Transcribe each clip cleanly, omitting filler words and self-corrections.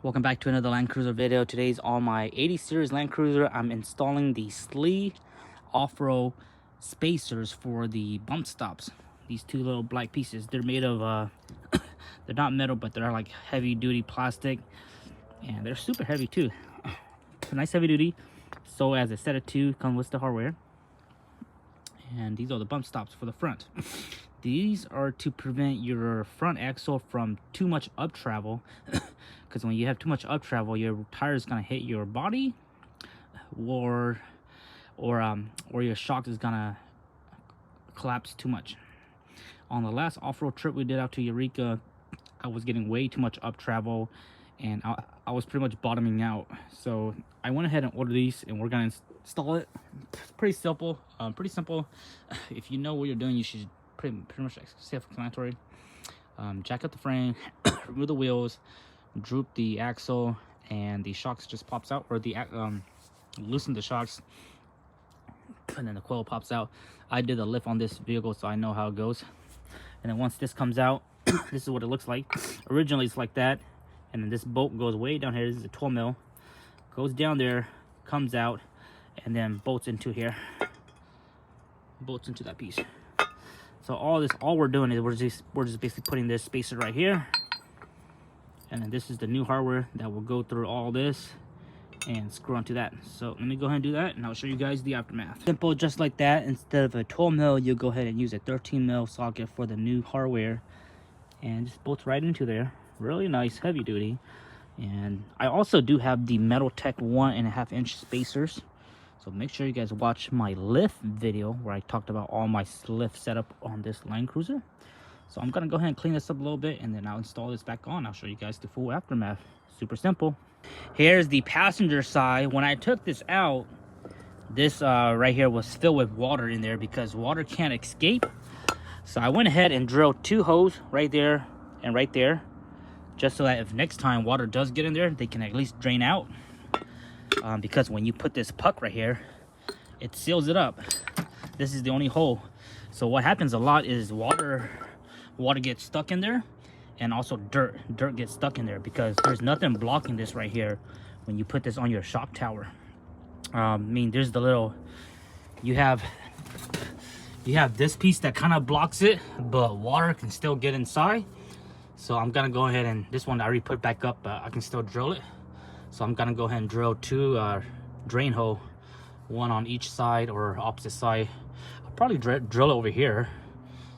Welcome back to another Land Cruiser video. Today's on my 80 series Land Cruiser. I'm installing the Slee off-road spacers for the bump stops. These two little black pieces. They're made of they're not metal, but they're like heavy duty plastic, and they're super heavy too. Nice heavy duty. So as a set of two, come with the hardware. And these are the bump stops for the front. These are to prevent your front axle from too much up travel, because when you have too much up travel, your tire is gonna hit your body, or your shock is gonna collapse too much. On the last off-road trip we did out to Eureka, I was getting way too much up travel, and I was pretty much bottoming out. So I went ahead and ordered these, and we're gonna install it. It's pretty simple. If you know what you're doing, you should pretty much self-explanatory. Jack up the frame, remove the wheels, droop the axle, and the shocks just pops out, or the loosen the shocks, and then the coil pops out. I did a lift on this vehicle, so I know how it goes. And then once this comes out, this is what it looks like. Originally it's like that, and then this bolt goes way down here. This is a 12 mil, goes down there, comes out, and then bolts into here, bolts into that piece. So all we're doing is we're just basically putting this spacer right here, and then this is the new hardware that will go through all this and screw onto that. So let me go ahead and do that, and I'll show you guys the aftermath. Simple, just like that. Instead of a 12 mil, you'll go ahead and use a 13 mil socket for the new hardware, and just bolts right into there. Really nice, heavy duty. And I also do have the Metal Tech 1.5 inch spacers. So make sure you guys watch my lift video where I talked about all my lift setup on this Land Cruiser. So I'm gonna go ahead and clean this up a little bit, and then I'll install this back on. I'll show you guys the full aftermath. Super simple. Here's the passenger side. When I took this out, this right here was filled with water in there because water can't escape. So I went ahead and drilled two holes right there and right there, just so that if next time water does get in there, they can at least drain out. Because when you put this puck right here, it seals it up. This is the only hole. So what happens a lot is water gets stuck in there, and also dirt gets stuck in there, because there's nothing blocking this right here when you put this on your shock tower. I mean, there's the little, you have this piece that kind of blocks it, but water can still get inside. So I'm gonna go ahead, and this one I already put back up, but I can still drill it. So I'm gonna go ahead and drill two drain hole, one on each side or opposite side. I'll probably drill over here,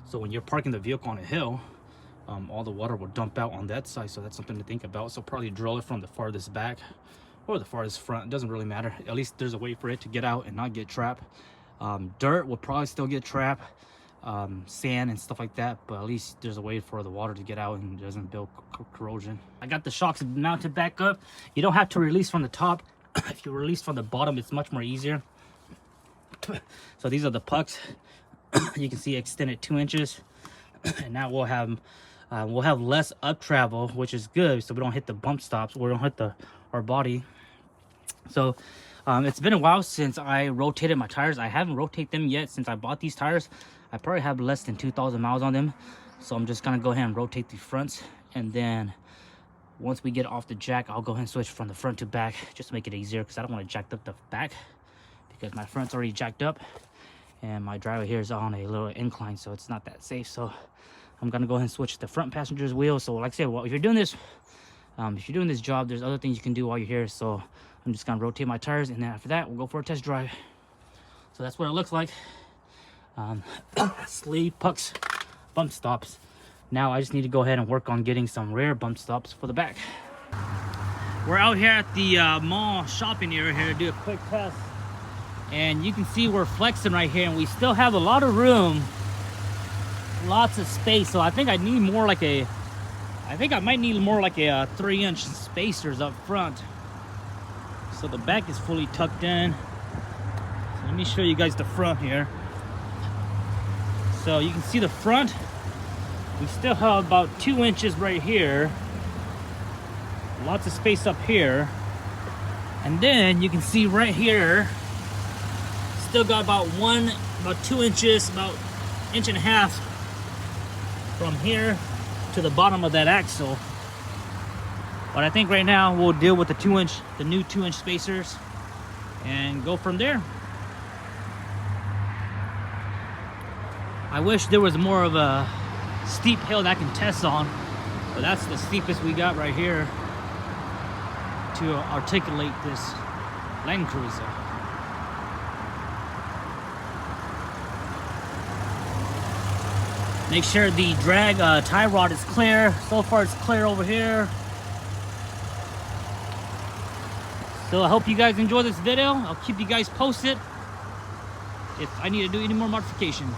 so when you're parking the vehicle on a hill, all the water will dump out on that side. So that's something to think about. So probably drill it from the farthest back or the farthest front. It doesn't really matter. At least there's a way for it to get out and not get trapped. Dirt will probably still get trapped, sand and stuff like that, but at least there's a way for the water to get out and it doesn't build corrosion. I got the shocks mounted back up. You don't have to release from the top. If you release from the bottom, it's much more easier. So these are the pucks. You can see extended 2 inches, and now we'll have less up travel, which is good, so we don't hit the bump stops, or we don't hit our body. So it's been a while since I rotated my tires. I haven't rotated them yet since I bought these tires. I probably have less than 2,000 miles on them. So I'm just gonna go ahead and rotate the fronts, and then once we get off the jack, I'll go ahead and switch from the front to back, just to make it easier, because I don't want to jack up the back, because my front's already jacked up and my driveway here is on a little incline, so it's not that safe. So I'm gonna go ahead and switch the front passenger's wheel. So like I said, well, if you're doing this job, there's other things you can do while you're here. So I'm just gonna rotate my tires, and then after that we'll go for a test drive. So that's what it looks like. Sleeve pucks, bump stops. Now I just need to go ahead and work on getting some rear bump stops for the back. We're out here at the mall shopping area here to do a quick test, and you can see we're flexing right here, and we still have a lot of room, lots of space. So I think I need more like a, I might need more like a 3-inch spacers up front. So the back is fully tucked in. So let me show you guys the front here. So you can see the front, we still have about 2 inches right here. Lots of space up here. And then you can see right here, still got about 2 inches, about 1.5 inches from here to the bottom of that axle. But I think right now we'll deal with the new 2-inch spacers and go from there. I wish there was more of a steep hill that I can test on, but that's the steepest we got right here to articulate this Land Cruiser. Make sure the drag tie rod is clear. So far it's clear over here. So I hope you guys enjoy this video. I'll keep you guys posted if I need to do any more modification.